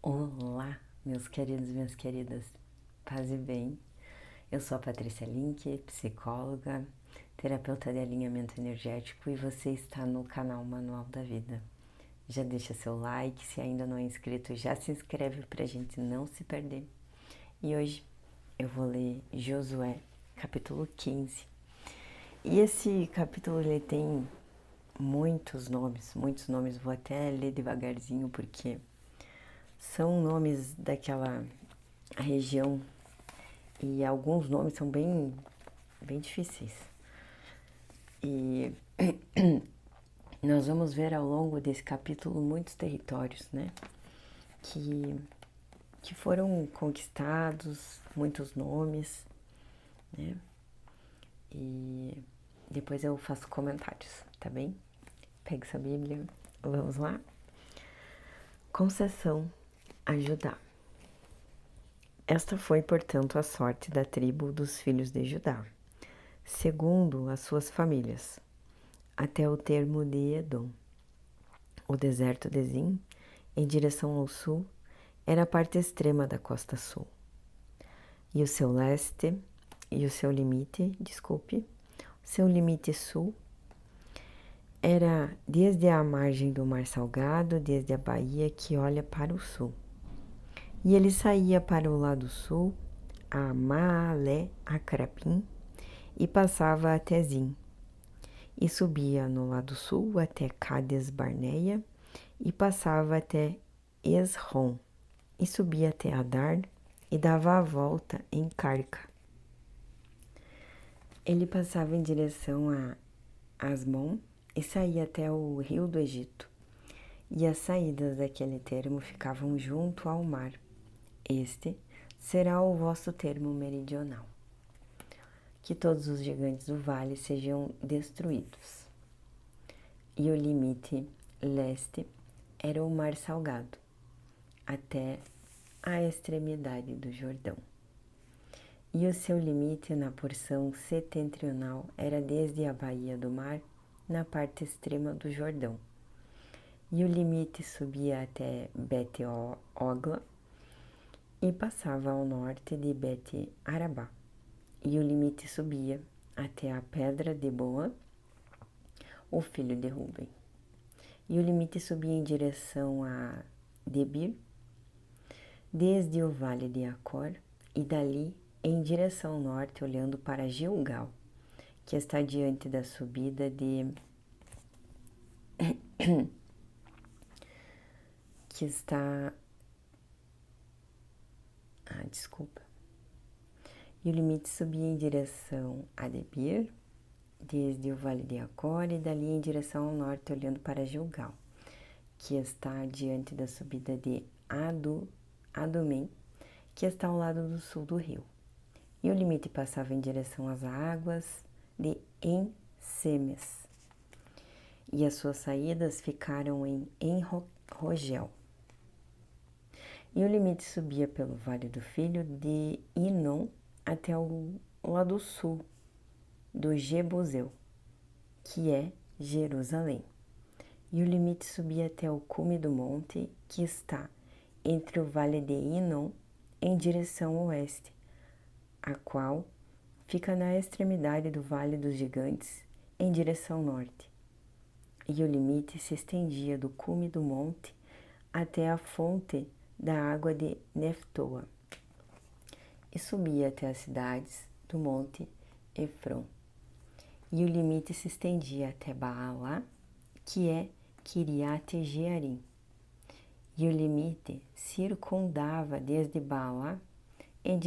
Olá, meus queridos e minhas queridas, paz e bem. Eu sou a Patrícia Link, psicóloga, terapeuta de alinhamento energético e você está no canal Manual da Vida. Já deixa seu like, se ainda não é inscrito, já se inscreve pra gente não se perder. E hoje eu vou ler Josué, capítulo 15. E esse capítulo ele tem muitos nomes, vou até ler devagarzinho porque são nomes daquela região e alguns nomes são bem difíceis. E nós vamos ver ao longo desse capítulo muitos territórios, né? Que foram conquistados, muitos nomes, né? E depois eu faço comentários, tá bem? Pegue sua Bíblia, vamos lá? Concessão a Judá. Esta foi, portanto, a sorte da tribo dos filhos de Judá, segundo as suas famílias, até o termo de Edom. O deserto de Zin, em direção ao sul, era a parte extrema da costa sul. E o seu leste, e o seu limite, seu limite sul, era desde a margem do Mar Salgado, desde a baía que olha para o sul. E ele saía para o lado sul, a Maalé Acrapim, e passava até Zin. E subia no lado sul até Cades Barneia, e passava até Esrom, e subia até Adar, e dava a volta em Carca. Ele passava em direção a Asmon, e saía até o rio do Egito, e as saídas daquele termo ficavam junto ao mar. Este será o vosso termo meridional. Que todos os gigantes do vale sejam destruídos. E o limite leste era o Mar Salgado, até a extremidade do Jordão. E o seu limite na porção setentrional era desde a baía do mar, na parte extrema do Jordão. E o limite subia até Bet-Ogla e passava ao norte de Bet-Arabá. E o limite subia até a pedra de Boã, o filho de Ruben. E o limite subia em direção a Debir, desde o vale de Acor, e dali em direção norte, olhando para Gilgal, que está diante da subida de... que está... E o limite subia em direção a Debir, desde o vale de Acor, e dali em direção ao norte, olhando para Gilgal, que está diante da subida de Adumim, que está ao lado do sul do rio. E o limite passava em direção às águas de En-Semes. E as suas saídas ficaram em En-Rogel. E o limite subia pelo vale do filho de Inom até o lado sul do Jebuseu, que é Jerusalém. E o limite subia até o cume do monte, que está entre o vale de Inom em direção oeste, a qual fica na extremidade do Vale dos Gigantes, em direção norte. E o limite se estendia do cume do monte até a fonte da água de Neftoa, e subia até as cidades do monte Efron. E o limite se estendia até Baalá, que é Kiriat Jearim. E o limite circundava desde Baalá em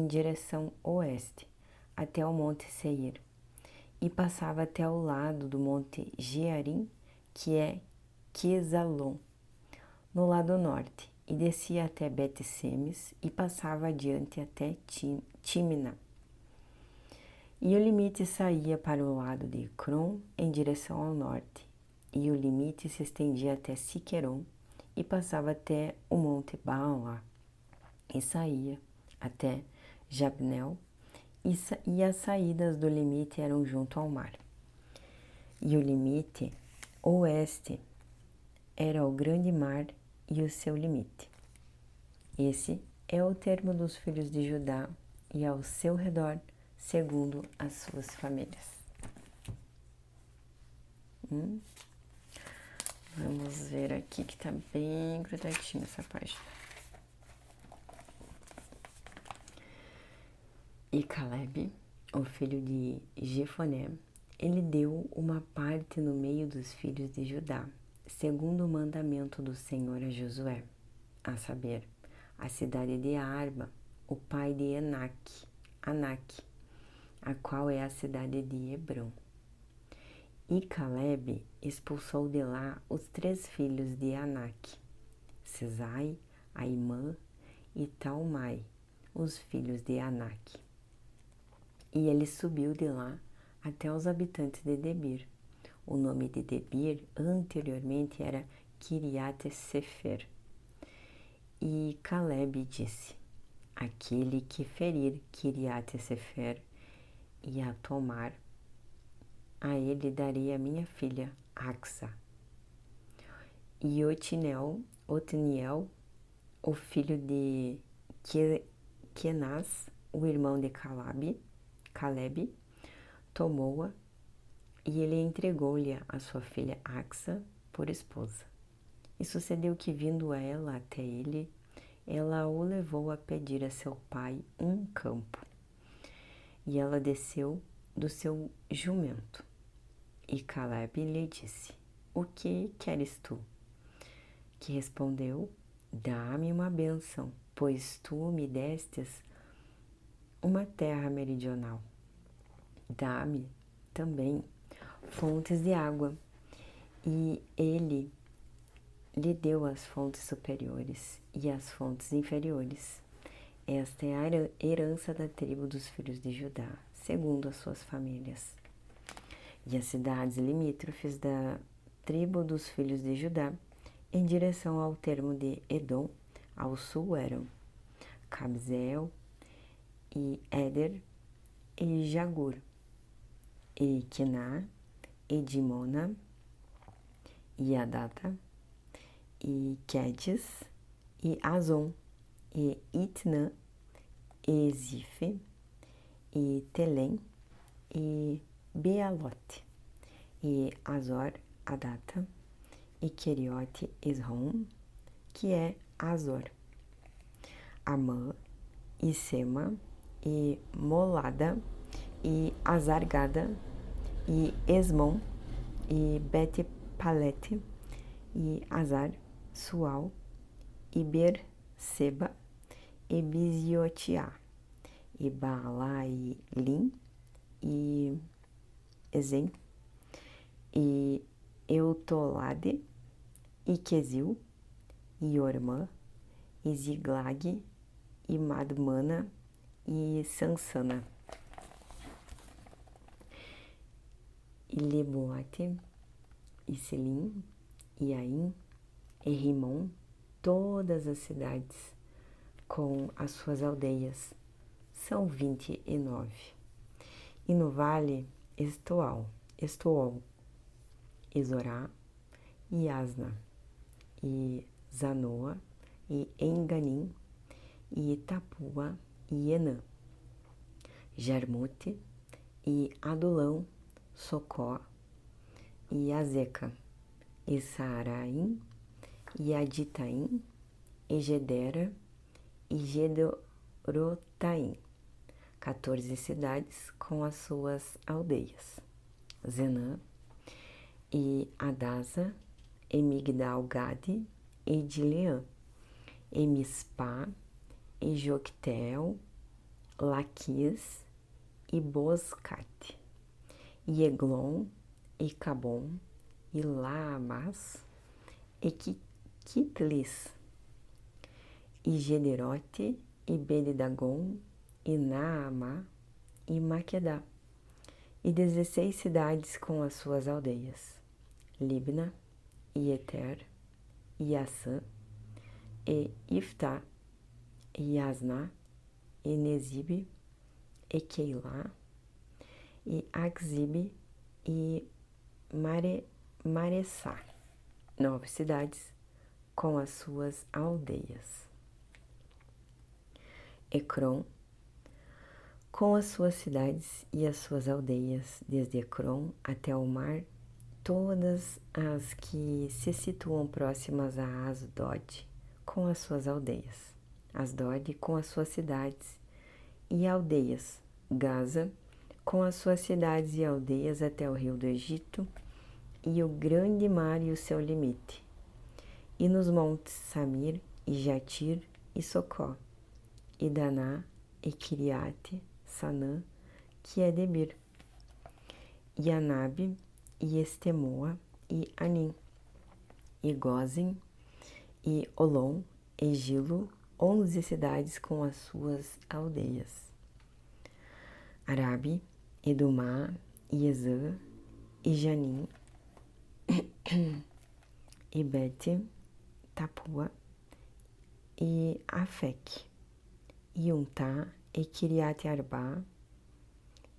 direção oeste, até o monte Seir, e passava até o lado do monte Jearim, que é Quesalon, no lado norte, e descia até Bet-Semes, e passava adiante até Timna. E o limite saía para o lado de Ecrom, em direção ao norte, e o limite se estendia até Siqueron, e passava até o monte Baalá, e saía até Jabnel, e as saídas do limite eram junto ao mar. E o limite oeste era o grande mar e o seu limite. Esse é o termo dos filhos de Judá e ao seu redor, segundo as suas famílias. Vamos ver aqui que tá bem grudadinha essa página. E Caleb, o filho de Jefoné, ele deu uma parte no meio dos filhos de Judá, segundo o mandamento do Senhor a Josué, a saber, a cidade de Arba, o pai de Anak, a qual é a cidade de Hebrão. E Caleb expulsou de lá os 3 filhos de Anak, Sesai, Aimã e Talmai, os filhos de Anak. E ele subiu de lá até os habitantes de Debir. O nome de Debir anteriormente era Kiriat-Sefer. E Caleb disse: aquele que ferir Kiriat-Sefer e a tomar, a ele darei a minha filha, Axa. E Otniel, o filho de Kenaz, o irmão de Caleb, tomou-a e ele entregou-lhe a sua filha Axa por esposa. E sucedeu que, vindo ela até ele, ela o levou a pedir a seu pai um campo. E ela desceu do seu jumento. E Caleb lhe disse: o que queres tu? Que respondeu: dá-me uma bênção, pois tu me destes uma terra meridional. Dá-me também fontes de água. E ele lhe deu as fontes superiores e as fontes inferiores. Esta é a herança da tribo dos filhos de Judá, segundo as suas famílias. E as cidades limítrofes da tribo dos filhos de Judá, em direção ao termo de Edom, ao sul eram Cabzeel, e Éder, e Jagur, e Quená, e Dimona, e Adata, e Quedes, e Azon, e Itnã, e Zife, e Telém, e Bealote, e Azor, Adata, e Queriote, Esrom, que é Azor, Amã, e Sema, e Molada, e Azargada, e Esmon, e Bet-Palete, e Azar, Sual, e Berseba, e Biziotiá, e Baalailim, e Ezem, e Eutolade, e Quesil, e Ormã, e Ziglag, e Madmana, e Sansana, e Leboate, e Selim, e Aim, e Rimon, todas as cidades com as suas aldeias, são 29. E no vale Estoal, e Zorá, e Asna, e Zanoa, e Enganim, e Tapua, e Enã, Jarmute, e Adulão, Socó, e Azeca, e Saaraim, e Aditaim, e Gedera, e Gedorotaim, 14 cidades com as suas aldeias. Zenã, e Adasa, e Migdal-Gade, e Dileã, e Mispá, e Joctel, Laquis, e Boscate, e Eglon, e Cabom, e Laabás, e Quitlis, e Gederote, e Belidagon, e Naamá, e Maquedá, e 16 cidades com as suas aldeias. Libna, e Eter, e Assã, e Iftá, e Asná, e Nezibe, e Keilá, e Axibe, e Maressá, 9 cidades com as suas aldeias. Ecrom, com as suas cidades e as suas aldeias, desde Ecrom até o mar, todas as que se situam próximas a Asdod, com as suas aldeias, Asdod com as suas cidades e aldeias, Gaza com as suas cidades e aldeias até o rio do Egito e o grande mar e o seu limite, e nos montes Samir e Jatir e Socó, e Daná e Kiriate, Sanã, que é Debir, e Anabe e Estemoa e Anim, e Gozen e Olom e Gilo, 11 cidades com as suas aldeias. Arabe, Edumá, e Ezã, e Janim, e Bete, Tapua, e Afec, e Untá, e Kiriate Arbá,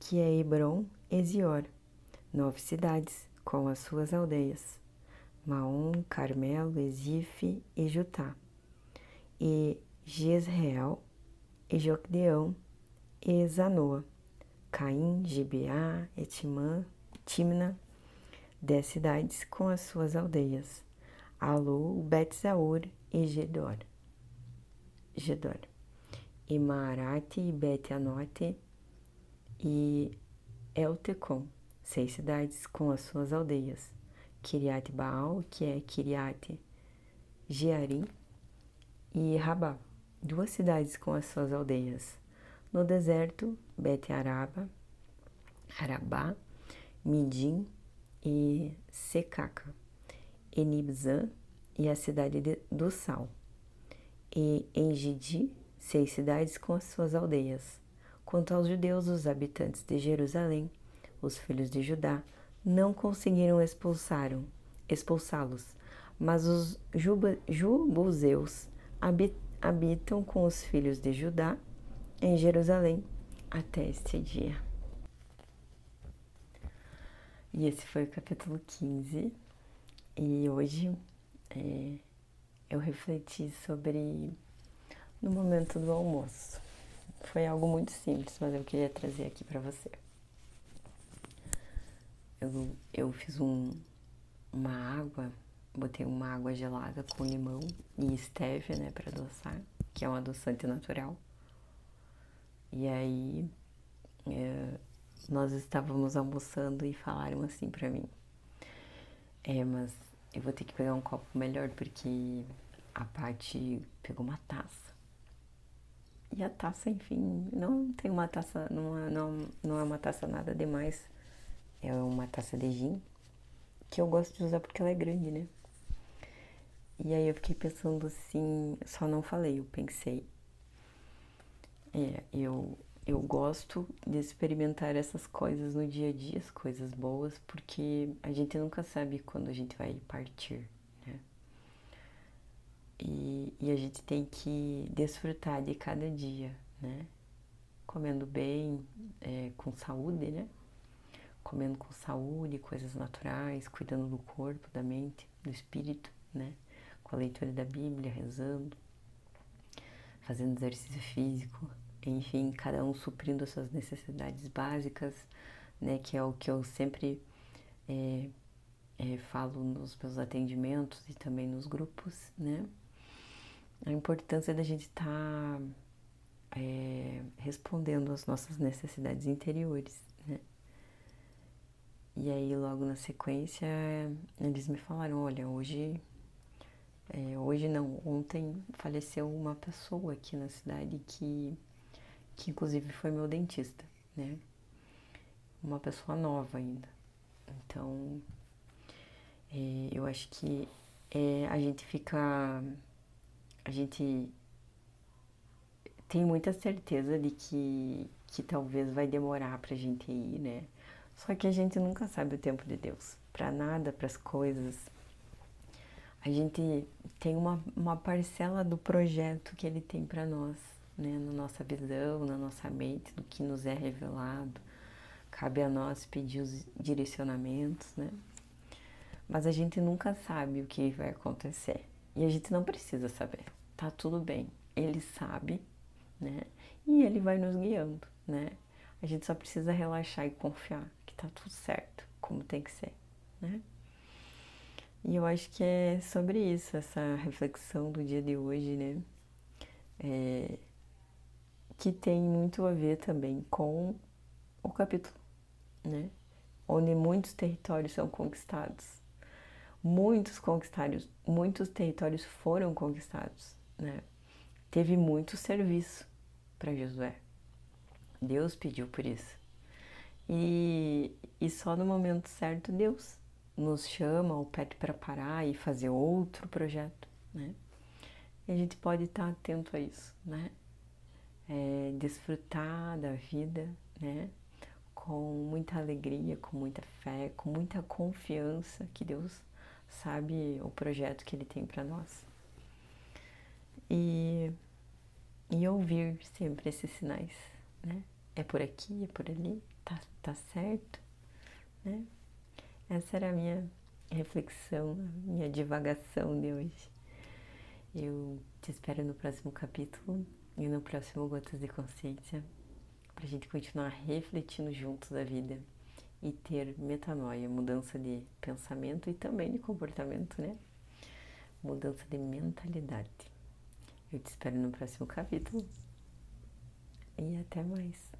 que é Hebron e Zior, 9 cidades com as suas aldeias. Maom, Carmelo, Ezife e Jutá, e Jezreel, e Jocdeão, e Zanoa, Caim, Gibeá, e Timna, 10 cidades com as suas aldeias. Alu, Bet-Zaur e Gedor, e Maarate, e Bet-Anote, e Eltecom, 6 cidades com as suas aldeias. Kiriat Baal, que é Kiriate Jearim, e Rabá, 2 cidades com as suas aldeias. No deserto, Bet-Araba, Arabá, Midim e Secaca, e Nibzã e a cidade do Sal, e Engedi, 6 cidades com as suas aldeias. Quanto aos judeus, os habitantes de Jerusalém, os filhos de Judá, não conseguiram expulsá-los, mas os Jebuseus habitam com os filhos de Judá em Jerusalém até este dia. E esse foi o capítulo 15, e hoje eu refleti sobre no momento do almoço. Foi algo muito simples, mas eu queria trazer aqui para você. Eu fiz uma água, botei uma água gelada com limão e stevia, né, para adoçar, que é um adoçante natural. E aí nós estávamos almoçando e falaram assim pra mim: mas eu vou ter que pegar um copo melhor porque a Paty pegou uma taça. E a taça, enfim, não tem uma taça, não é uma taça nada demais. É uma taça de gin, que eu gosto de usar porque ela é grande, né? E aí eu fiquei pensando assim, só não falei, eu pensei. Eu gosto de experimentar essas coisas no dia a dia, as coisas boas, porque a gente nunca sabe quando a gente vai partir, né? E a gente tem que desfrutar de cada dia, né? Comendo bem, com saúde, né? Comendo com saúde, coisas naturais, cuidando do corpo, da mente, do espírito, né? Com a leitura da Bíblia, rezando, fazendo exercício físico, enfim, cada um suprindo as suas necessidades básicas, né? Que é o que eu sempre falo nos meus atendimentos e também nos grupos, né? A importância da gente estar respondendo às nossas necessidades interiores, né? E aí, logo na sequência, eles me falaram: olha, hoje não, ontem faleceu uma pessoa aqui na cidade que inclusive foi meu dentista, né? Uma pessoa nova ainda. Então, eu acho que a gente tem muita certeza de que talvez vai demorar pra gente ir, né? Só que a gente nunca sabe o tempo de Deus. Pra nada, pras coisas. A gente tem uma parcela do projeto que Ele tem pra nós, né? Na nossa visão, na nossa mente, do que nos é revelado. Cabe a nós pedir os direcionamentos, né? Mas a gente nunca sabe o que vai acontecer. E a gente não precisa saber. Tá tudo bem. Ele sabe né? E Ele vai nos guiando, né? A gente só precisa relaxar e confiar que tá tudo certo, como tem que ser, né? E eu acho que é sobre isso, essa reflexão do dia de hoje, né? Que tem muito a ver também com o capítulo, né? Onde muitos territórios são conquistados. Muitos territórios foram conquistados, né? Teve muito serviço para Josué. Deus pediu por isso. E só no momento certo Deus nos chama ou pede para parar e fazer outro projeto, né? E a gente pode estar atento a isso, né? Desfrutar da vida, né? Com muita alegria, com muita fé, com muita confiança que Deus sabe o projeto que Ele tem para nós. E, e ouvir sempre esses sinais, né? É por aqui, é por ali, tá certo, né? Essa era a minha reflexão, a minha divagação de hoje. Eu te espero no próximo capítulo e no próximo Gotas de Consciência, para a gente continuar refletindo juntos a vida e ter metanoia, mudança de pensamento e também de comportamento, né? Mudança de mentalidade. Eu te espero no próximo capítulo e até mais.